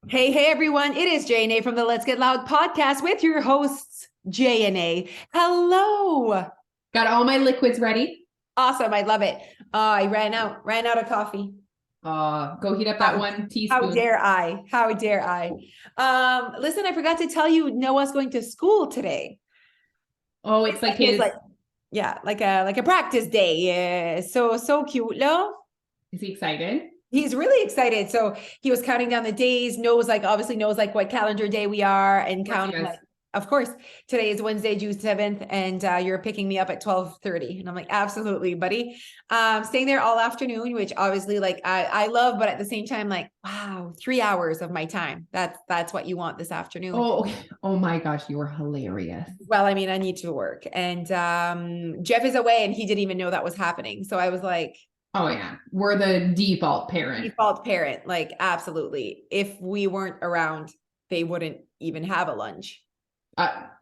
Hey, everyone. It is J and A from the Let's Get Loud podcast with your hosts, J and A. Hello. Got all my liquids ready. Awesome. I love it. I ran out of coffee. Go heat up that one How teaspoon. dare I? How dare I? Listen, I forgot to tell you Noah's going to school today. Oh, it's like It's his, like, yeah, like a practice day. Yeah. So cute, no? is he excited? He's really excited. So he was counting down the days, obviously knows like what calendar day we are and counting like, of course, today is Wednesday, June 7th, and you're picking me up at 12:30. And I'm like, absolutely, buddy. Staying there all afternoon, which obviously like I love, but at the same time, like, wow, 3 hours of my time. That's what you want this afternoon. Oh, oh my gosh, you were hilarious. Well, I mean, I need to work. And Jeff is away and he didn't even know that was happening. So I was like, Oh yeah, we're the default parent. like absolutely. If we weren't around, they wouldn't even have a lunch.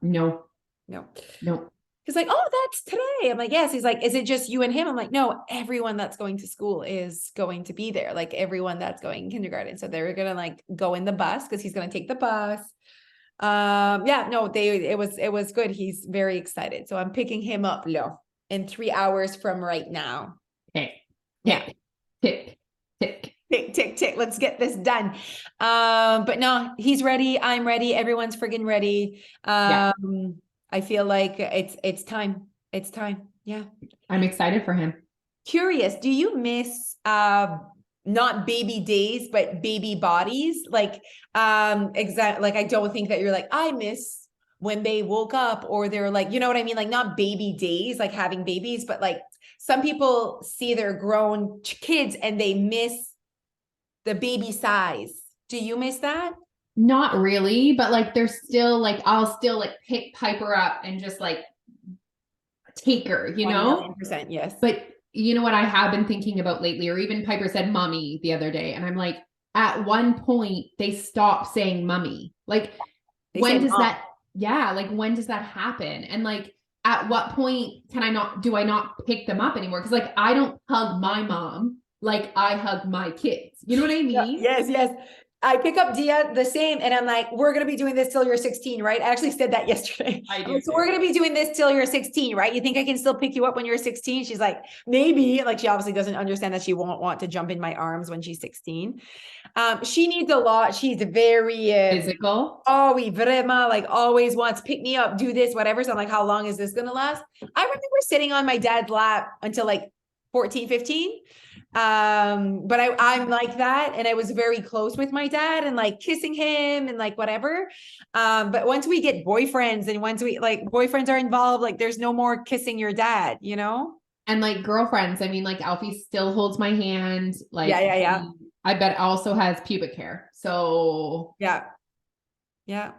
No, No. no. He's like, oh, that's today. I'm like, yes. He's like, is it just you and him? I'm like, no, everyone that's going to school is going to be there. Like everyone that's going kindergarten. So they're gonna like go in the bus because he's gonna take the bus. Yeah, no, it was good. He's very excited. So I'm picking him up, in 3 hours from right now. Okay. Yeah. Tick, tick. Tick, tick, tick. Let's get this done. But no, he's ready. I'm ready. Everyone's friggin' ready. Yeah. I feel like it's time. It's time. Yeah. I'm excited for him. Curious, do you miss not baby days, but baby bodies? Like like I don't think that you're like, I miss when they woke up, or they're like, you know what I mean? Like not baby days, like having babies, but like some people see their grown kids and they miss the baby size. Do you miss that? Not really, but like there's still like I'll still like pick Piper up and just like take her, 1,000,000%, yes. But you know what I have been thinking about lately, or even Piper said mommy the other day, and I'm like, at one point they stop saying mummy. Like, They when say does mom. that, yeah, like when does that happen? And like, at what point do I not pick them up anymore? Because like, I don't hug my mom like I hug my kids. You know what I Yeah, mean? yes, yes. I pick up Dia the same, and I'm like, we're gonna be doing this till you're 16, right? I actually said that yesterday. I I'm do like, so we're too. gonna be doing this till you're 16, right? You think I can still pick you up when you're 16? She's like, maybe. Like she obviously doesn't understand that she won't want to jump in my arms when she's 16. She needs a lot. She's very Physical. oh, vrema, like always wants pick me up, do this, whatever. So I'm like, how long is this gonna last? I remember sitting on my dad's lap until like 14, 15. But I'm like that, and I was very close with my dad and like kissing him and like whatever. But once we get boyfriends and once we like boyfriends are involved, like there's no more kissing your dad, you know? And like girlfriends, I mean, like Alfie still holds my hand. Yeah, Like, yeah, yeah. I bet also has pubic hair. So, Yeah. Yeah.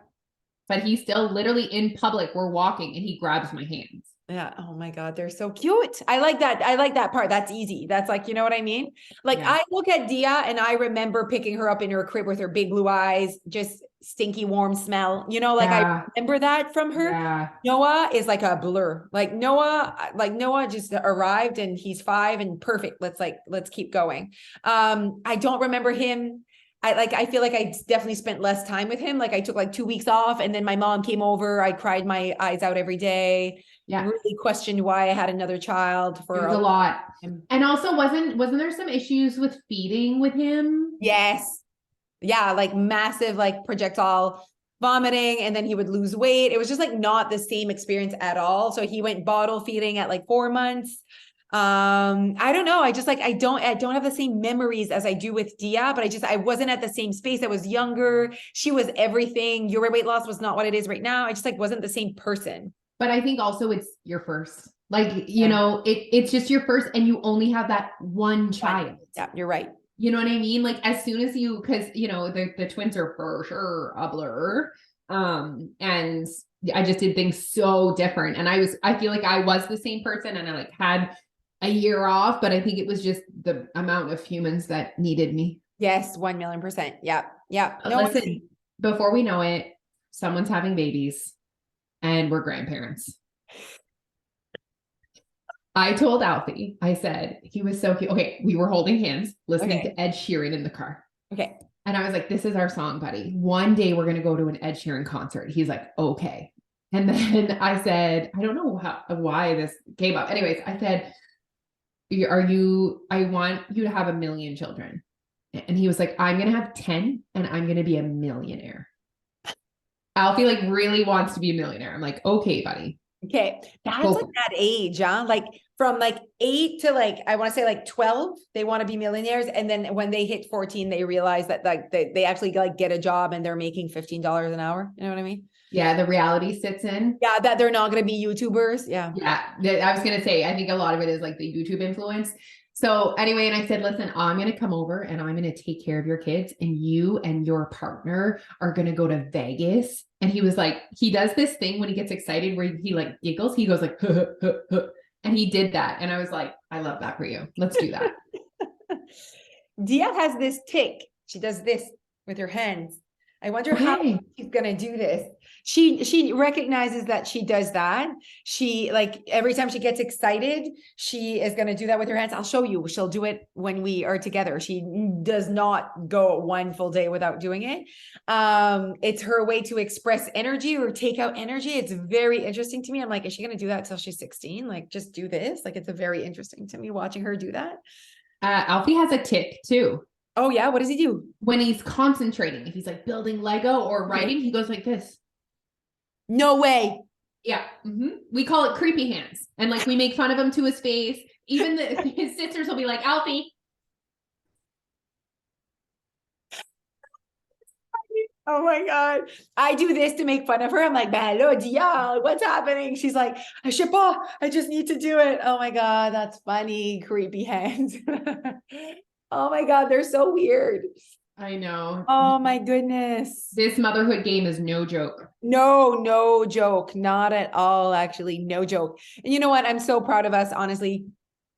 but he's still literally in public. We're walking and he grabs my hands. Yeah. Oh my God. They're so cute. I like that. I like that part. That's easy. That's like, you know what I mean? Like Yeah. I look at Dia and I remember picking her up in her crib with her big blue eyes, just stinky, warm smell. You know, like I Yeah. remember that from her. Yeah. Noah is like a blur. Like Noah just arrived and he's 5 and perfect. Let's keep going. I don't remember him. I feel like I definitely spent less time with him. Like I took like 2 weeks off and then my mom came over. I cried my eyes out every day. Yeah. Really questioned why I had another child for It was a a lot. time. And also wasn't there some issues with feeding with him? Yes. Yeah, like massive like projectile vomiting, and then he would lose weight. It was just like not the same experience at all. So he went bottle feeding at like 4 months. I don't know. I just like I don't have the same memories as I do with Dia, but I wasn't at the same space. I was younger. She was everything. Your weight loss was not what it is right now. I just like wasn't the same person. But I think also it's your first. Like, Yeah. it's just your first and you only have that one child. Yeah, you're right. You know what I mean? Like as soon as because the twins are for sure a blur. And I just did things so different. And I feel like I was the same person and I like had a year off, but I think it was just the amount of humans that needed me. Yes, 1,000,000%. Yeah. Yeah. No, Listen, before we know it, someone's having babies and we're grandparents. I told Alfie, I said, he was so cute. Okay, we were holding hands, listening okay. to Ed Sheeran in the car. Okay. And I was like, this is our song, buddy. One day we're going to go to an Ed Sheeran concert. He's like, okay. And then I said, I don't know why this came up. Anyways, I said, I want you to have 1,000,000 children. And he was like, I'm going to have 10 and I'm going to be a millionaire. Alfie like really wants to be a millionaire. I'm like, okay, buddy. Okay. That's Go like for it. that age, huh? Like from like 8 to like, I want to say like 12, they want to be millionaires. And then when they hit 14, they realize that like they actually like get a job and they're making $15 an hour. You know what I mean? Yeah, the reality sits in. Yeah, that they're not going to be YouTubers. Yeah. Yeah, I was gonna say, I think a lot of it is like the YouTube influence. So anyway, and I said, listen, I'm gonna come over and I'm gonna take care of your kids, and you and your partner are gonna go to Vegas. And he was like, he does this thing when he gets excited where he like giggles. He goes like, huh, huh, huh. And he did that. And I was like, I love that for you. Let's do that. Dia has this tick. She does this with her hands. I wonder how Okay. she's gonna do this. She recognizes that she does that. She like every time she gets excited, she is gonna do that with her hands. I'll show you. She'll do it when we are together. She does not go one full day without doing it. It's her way to express energy or take out energy. It's very interesting to me. I'm like, is she gonna do that till she's 16? Like, just do this. Like, it's a very interesting to me watching her do that. Alfie has a tick too. Oh yeah, what does he do? When he's concentrating, if he's like building Lego or writing, he goes like this. No way. Yeah. We call it creepy hands. And like we make fun of him to his face. Even his sisters will be like, Alfie. Oh my God. I do this to make fun of her. I'm like, hello, Dia, what's happening? She's like, I sais pas, I just need to do it. Oh my God, that's funny. Creepy hands. Oh my God, they're so weird. I know. Oh my goodness. This motherhood game is no joke. No joke. Not at all, actually. No joke. And you know what? I'm so proud of us, honestly.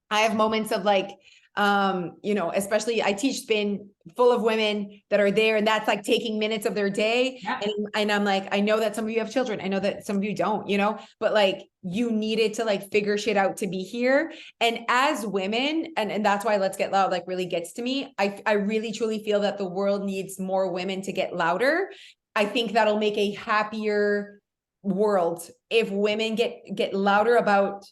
I have moments of like, especially I teach spin full of women that are there, and that's like taking minutes of their day. Yeah. And I'm like, I know that some of you have children. I know that some of you don't, but like you needed to like figure shit out to be here. And as women, and that's why Let's Get Loud like really gets to me. I really truly feel that the world needs more women to get louder. I think that'll make a happier world if women get louder about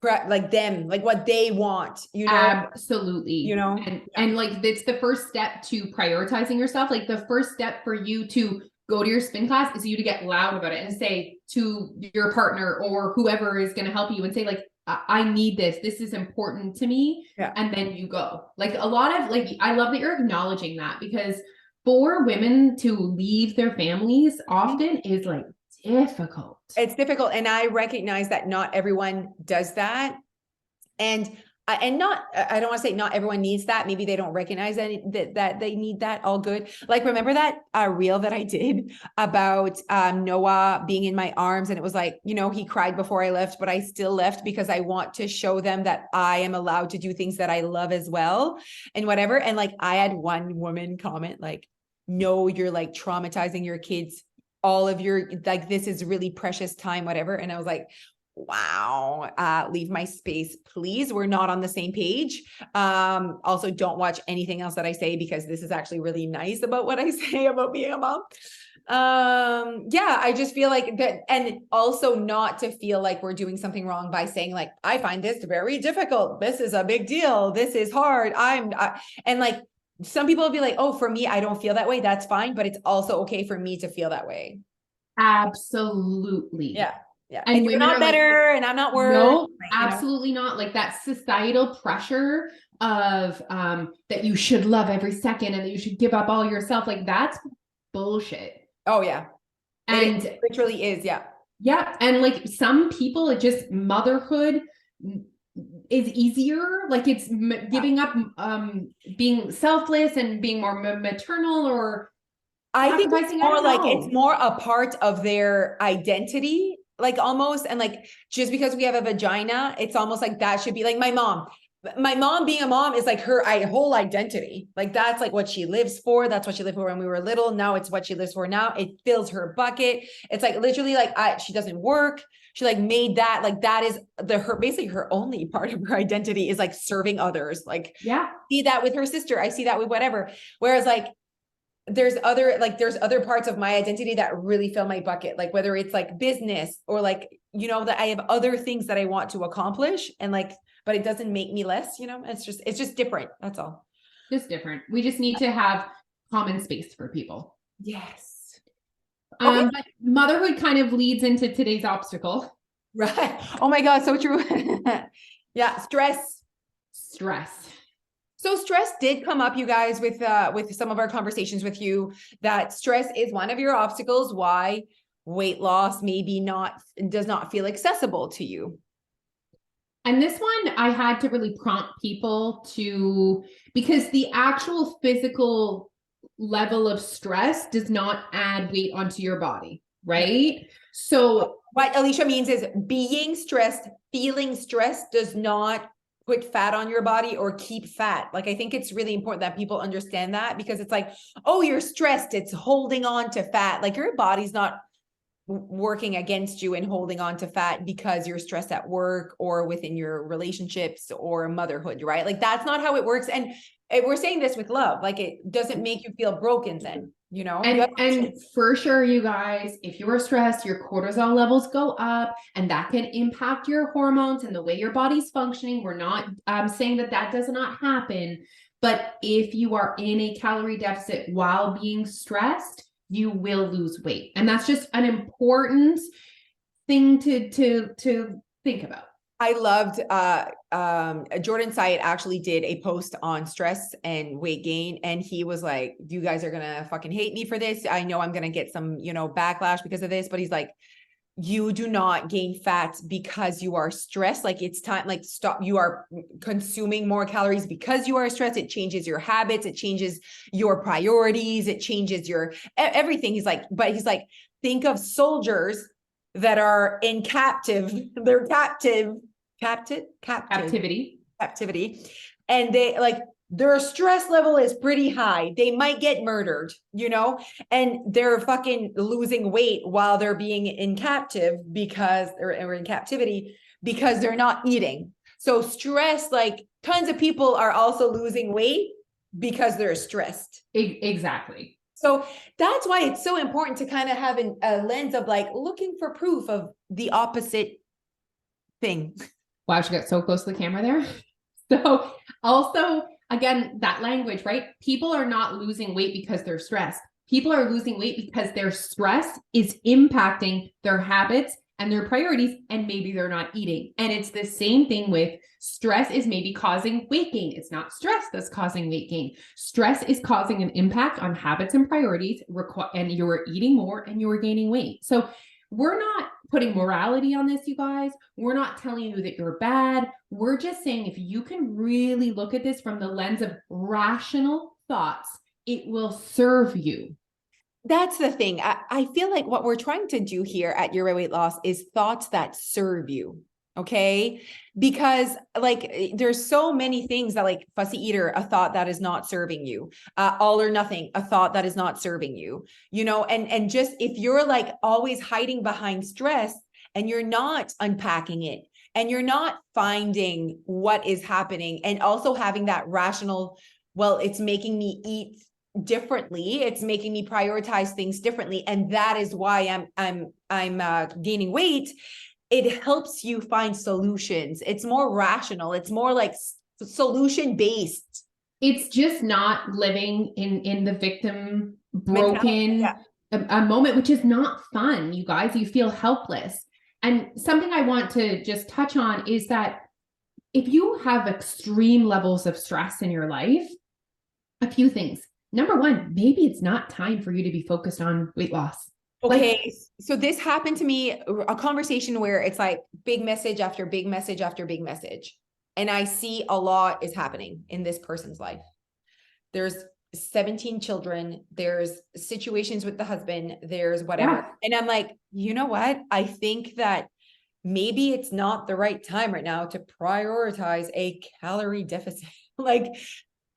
like them, like what they want, Absolutely. And and like it's the first step to prioritizing yourself. Like the first step for you to go to your spin class is you to get loud about it and say to your partner or whoever is going to help you and say like, I need this. This is important to me. Yeah. And then you go. Like a lot of like, I love that you're acknowledging that, because for women to leave their families often is like difficult. It's difficult. And I recognize that not everyone does that. And not, I don't want to say not everyone needs that. Maybe they don't recognize that they need that. All good. Like, remember that reel that I did about Noah being in my arms, and it was like, he cried before I left, but I still left because I want to show them that I am allowed to do things that I love as well and whatever. And like, I had one woman comment like, no, you're like traumatizing your kids, all of your, like, this is really precious time, whatever. And I was like, wow, leave my space, please. We're not on the same page. Also don't watch anything else that I say, because this is actually really nice about what I say about being a mom. Yeah, I just feel like that. And also not to feel like we're doing something wrong by saying like, I find this very difficult. This is a big deal. This is hard. And like, some people will be like, oh, for me, I don't feel that way. That's fine. But it's also okay for me to feel that way. Absolutely. Yeah. Yeah. And And you're not better and I'm not worse. No, absolutely not. Like that societal pressure of that you should love every second and that you should give up all yourself. Like that's bullshit. Oh yeah. And it literally is. Yeah. Yeah. And like some people, it just motherhood is easier. Like it's giving up being selfless and being more maternal, or I think it's more like it's more a part of their identity, like almost. And like, just because we have a vagina, it's almost like that should be like my mom being a mom is like her whole identity. Like that's like what she lives for. That's what she lived for when we were little. Now it's what she lives for now. It fills her bucket. It's like literally like she doesn't work. She like made that, like that is basically her only part of her identity is like serving others. Like, yeah, see that with her sister. I see that with whatever. Whereas like there's other parts of my identity that really fill my bucket, like whether it's like business or like, you know, that I have other things that I want to accomplish, and like, but it doesn't make me less, you know, it's just different. That's all. Just different. We just need to have common space for people. Yes. Okay. But motherhood kind of leads into today's obstacle. Right. Oh my God. So true. Yeah. Stress. Stress. So stress did come up, you guys, with some of our conversations with you, that stress is one of your obstacles why weight loss maybe does not feel accessible to you. And this one, I had to really prompt people to, because the actual physical level of stress does not add weight onto your body, right? So what Alicia means is being stressed, feeling stressed does not put fat on your body or keep fat. Like, I think it's really important that people understand that, because it's like, oh, you're stressed, it's holding on to fat. Like, your body's not working against you and holding on to fat because you're stressed at work or within your relationships or motherhood, right? Like, that's not how it works. And we're saying this with love, like, it doesn't make you feel broken then, you know? and for sure, you guys, if you are stressed, your cortisol levels go up, and that can impact your hormones and the way your body's functioning. We're not saying that that does not happen, but if you are in a calorie deficit while being stressed, you will lose weight. And that's just an important thing to think about. I loved Jordan Syatt actually did a post on stress and weight gain, and he was like, you guys are gonna fucking hate me for this. I know I'm gonna get some, you know, backlash because of this, but he's like, you do not gain fat because you are stressed. Like, it's time, like, stop. You are consuming more calories because you are stressed. It changes your habits, it changes your priorities, it changes your everything. He's like, but he's like, think of soldiers that are in they're Captivity. and they like, their stress level is pretty high, they might get murdered, you know, and they're fucking losing weight while they're being in captive because or in captivity because they're not eating. So stress, like, tons of people are also losing weight because they're stressed. Exactly. So that's why it's so important to kind of have a lens of like looking for proof of the opposite thing. Wow, she got so close to the camera there. So also, again, that language, right? People are not losing weight because they're stressed. People are losing weight because their stress is impacting their habits and their priorities, and maybe they're not eating. And it's the same thing with stress is maybe causing weight gain. It's not stress that's causing weight gain. Stress is causing an impact on habits and priorities, and you're eating more and you're gaining weight. So we're not putting morality on this, you guys. We're not telling you that you're bad. We're just saying, if you can really look at this from the lens of rational thoughts, it will serve you. That's the thing. I feel like what we're trying to do here at Your Weight Loss is thoughts that serve you. Okay. Because like, there's so many things that, like, fussy eater, a thought that is not serving you, all or nothing, a thought that is not serving you, you know, and just, if you're like always hiding behind stress and you're not unpacking it and you're not finding what is happening, and also having that rational, well, it's making me eat differently, it's making me prioritize things differently, and that is why I'm gaining weight. It helps you find solutions. It's more rational. It's more like solution based. It's just not living in the victim broken a moment, which is not fun, you guys. You feel helpless. And something I want to just touch on is that if you have extreme levels of stress in your life, a few things. Number one, maybe it's not time for you to be focused on weight loss. Okay, so this happened to me, a conversation where it's like big message after big message after big message. And I see a lot is happening in this person's life. There's 17 children, there's situations with the husband, there's whatever. Yeah. And I'm like, you know what? I think that maybe it's not the right time right now to prioritize a calorie deficit. Like,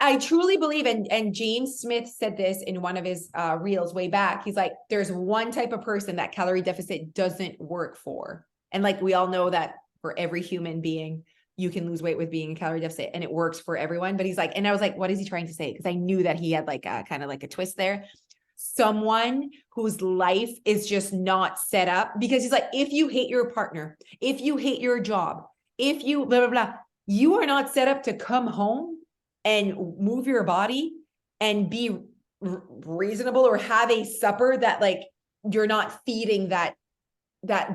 I truly believe, and James Smith said this in one of his reels way back. He's like, there's one type of person that calorie deficit doesn't work for. And like, we all know that for every human being, you can lose weight with being in calorie deficit and it works for everyone. But he's like, and I was like, what is he trying to say? Because I knew that he had like a kind of like a twist there. Someone whose life is just not set up, because he's like, if you hate your partner, if you hate your job, if you blah, blah, blah, you are not set up to come home and move your body and be reasonable or have a supper that like you're not feeding that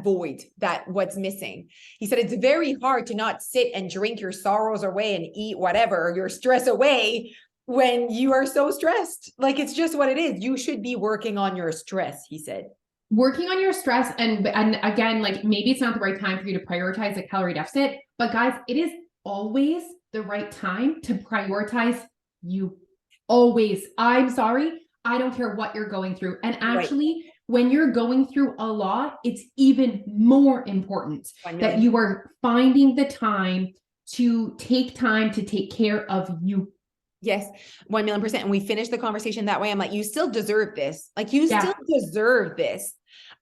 void, that what's missing. He said it's very hard to not sit and drink your sorrows away and eat whatever, or your stress away when you are so stressed. Like, it's just what it is. You should be working on your stress, he said. Working on your stress. And again, like maybe it's not the right time for you to prioritize a calorie deficit, but guys, it is always the right time to prioritize you. Always. I'm sorry. I don't care what you're going through. And actually, when you're going through a lot, it's even more important that you are finding the time to take care of you. Yes, 1,000,000%. And we finished the conversation that way. I'm like, you still deserve this. Like, you still deserve this.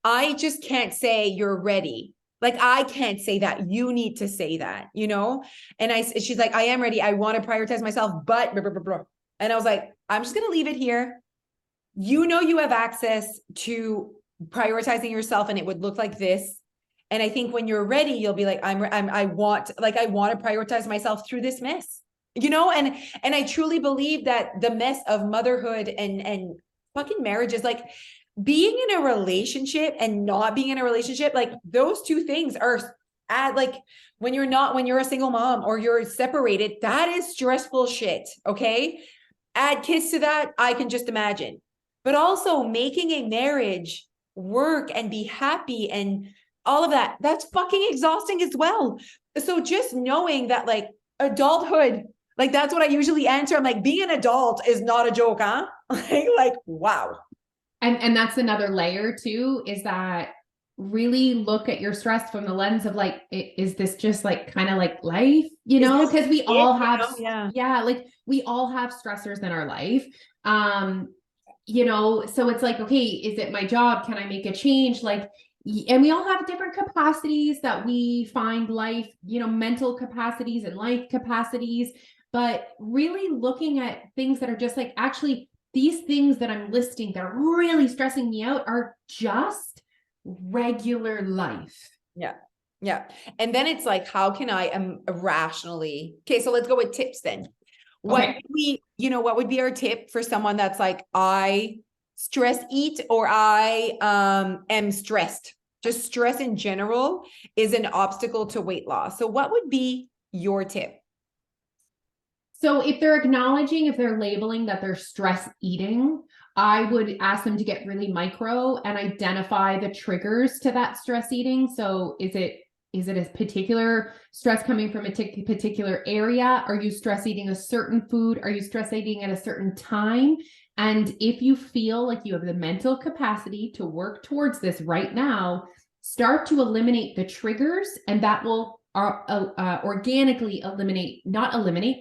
I just can't say you're ready. Like, I can't say that. You need to say that, you know? And she's like, I am ready. I want to prioritize myself, but blah, blah, blah, blah. And I was like, I'm just going to leave it here. You know, you have access to prioritizing yourself and it would look like this. And I think when you're ready, you'll be like, I want to prioritize myself through this mess. You know, and I truly believe that the mess of motherhood and fucking marriage is like being in a relationship and not being in a relationship. Like, those two things are like when you're a single mom or you're separated, that is stressful shit. Okay. Add kids to that, I can just imagine. But also making a marriage work and be happy and all of that, that's fucking exhausting as well. So just knowing that, like, adulthood, like, that's what I usually answer. I'm like, being an adult is not a joke, huh? like, wow. And that's another layer too, is that really look at your stress from the lens of like, is this just like kind of like life, you know? Because we all have, like we all have stressors in our life. You know, so it's like, okay, is it my job? Can I make a change? Like, and we all have different capacities that we find life, you know, mental capacities and life capacities, but really looking at things that are just like, actually, these things that I'm listing that are really stressing me out are just regular life. Yeah. Yeah. And then it's like, how can I rationally, okay, so let's go with tips then. What would be our tip for someone that's like, I stress eat, or I am stressed? Just stress in general is an obstacle to weight loss. So what would be your tip? So if they're labeling that they're stress eating, I would ask them to get really micro and identify the triggers to that stress eating. So is it a particular stress coming from a particular area? Are you stress eating a certain food? Are you stress eating at a certain time? And if you feel like you have the mental capacity to work towards this right now, start to eliminate the triggers, and that will organically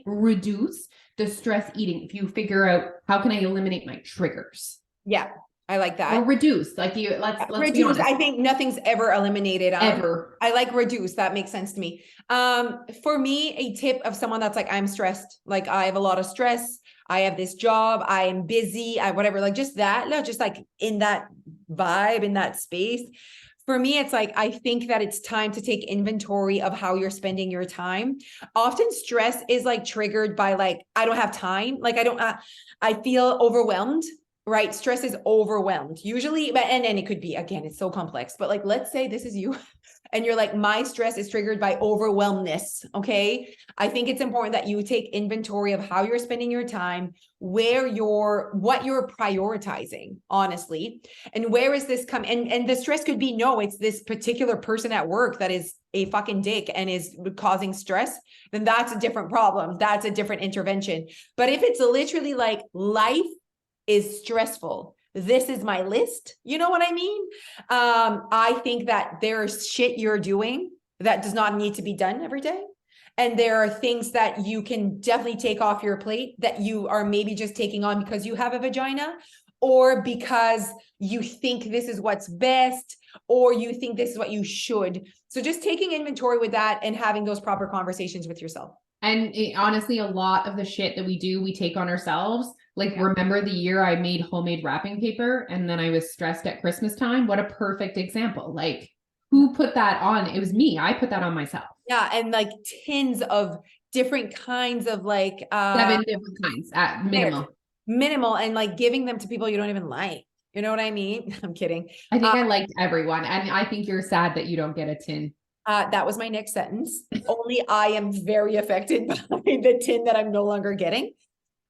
reduce the stress eating. If you figure out, how can I eliminate my triggers? Yeah, I like that. Or reduce, like let's reduce. Be honest. I think nothing's ever eliminated. Ever. I like reduce. That makes sense to me. For me, a tip of someone that's like, I'm stressed. Like, I have a lot of stress. I have this job. I am busy. Whatever, like just that, just like in that vibe, in that space. For me, it's like, I think that it's time to take inventory of how you're spending your time. Often stress is like triggered by like, I don't have time. Like, I feel overwhelmed, right? Stress is overwhelmed usually, but, and it could be, again, it's so complex, but like, let's say this is you and you're like, my stress is triggered by overwhelmness. Okay. I think it's important that you take inventory of how you're spending your time, what you're prioritizing, honestly, and where is this and the stress could be, no, it's this particular person at work that is a fucking dick and is causing stress, then that's a different problem. That's a different intervention. But if it's literally like, life is stressful, this is my list. You know what I mean? I think that there's shit you're doing that does not need to be done every day. And there are things that you can definitely take off your plate that you are maybe just taking on because you have a vagina, or because you think this is what's best, or you think this is what you should. So just taking inventory with that and having those proper conversations with yourself. And honestly, a lot of the shit that we do, we take on ourselves. Like, Yeah. remember the year I made homemade wrapping paper and then I was stressed at Christmas time? What a perfect example. Like, who put that on? It was me. I put that on myself. Yeah. And like tins of different kinds of like 7 different kinds at minimum. minimal, and like giving them to people you don't even like. You know what I mean? I'm kidding. I think I liked everyone. And I think you're sad that you don't get a tin. That was my next sentence. Only I am very affected by the tin that I'm no longer getting.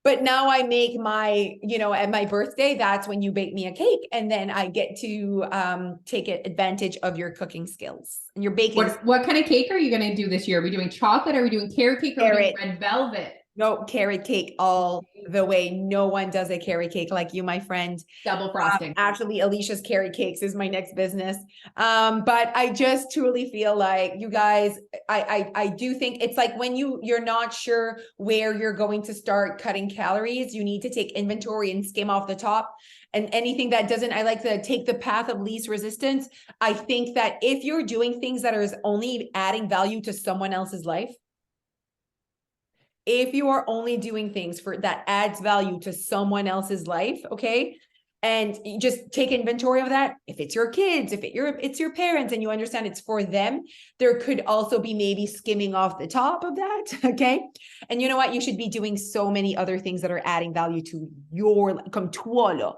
But now I make my, at my birthday, that's when you bake me a cake. And then I get to take advantage of your cooking skills and your baking. What kind of cake are you going to do this year? Are we doing chocolate? Are we doing carrot cake? Or are we doing red velvet? No, carrot cake all the way. No one does a carrot cake like you, my friend. Double frosting. Actually, Alicia's carrot cakes is my next business. But I just truly feel like you guys, I do think it's like when you're not sure where you're going to start cutting calories, you need to take inventory and skim off the top. And anything that doesn't, I like to take the path of least resistance. I think that if you're doing things that are only adding value to someone else's life, if you are only doing things for that adds value to someone else's life, okay, and you just take inventory of that. If it's your kids, if it's your parents, and you understand it's for them, there could also be maybe skimming off the top of that, okay? And you know what? You should be doing so many other things that are adding value to your control.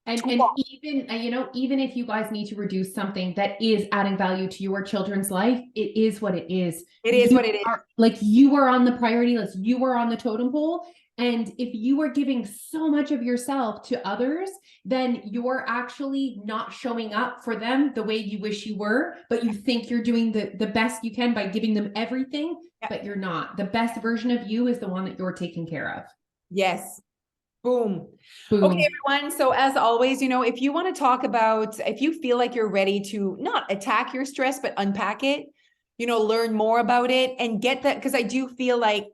And even, even if you guys need to reduce something that is adding value to your children's life, it is what it is. It is what it is. Like, you are on the priority list, you are on the totem pole. And if you are giving so much of yourself to others, then you're actually not showing up for them the way you wish you were, but you think you're doing the best you can by giving them everything, but you're not. The best version of you is the one that you're taking care of. Yes. Boom. Boom. Okay, everyone. So as always, if you want to talk about, if you feel like you're ready to not attack your stress, but unpack it, learn more about it and get that. Because I do feel like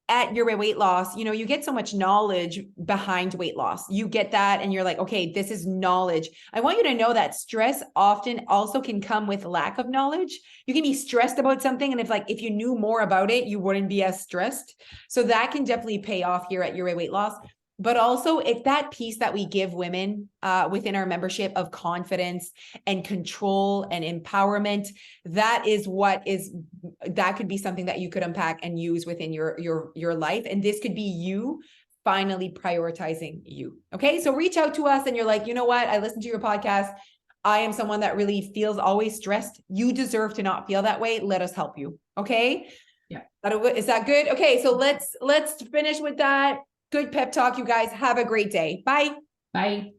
at your weight loss, you get so much knowledge behind weight loss. You get that and you're like, okay, this is knowledge. I want you to know that stress often also can come with lack of knowledge. You can be stressed about something, and if you knew more about it, you wouldn't be as stressed. So that can definitely pay off here at your weight loss. But also, it's that piece that we give women within our membership of confidence and control and empowerment. That could be something that you could unpack and use within your life. And this could be you finally prioritizing you. Okay, so reach out to us and you're like, you know what? I listened to your podcast. I am someone that really feels always stressed. You deserve to not feel that way. Let us help you. Okay. Yeah. Is that good? Okay, so let's finish with that. Good pep talk, you guys. Have a great day. Bye. Bye.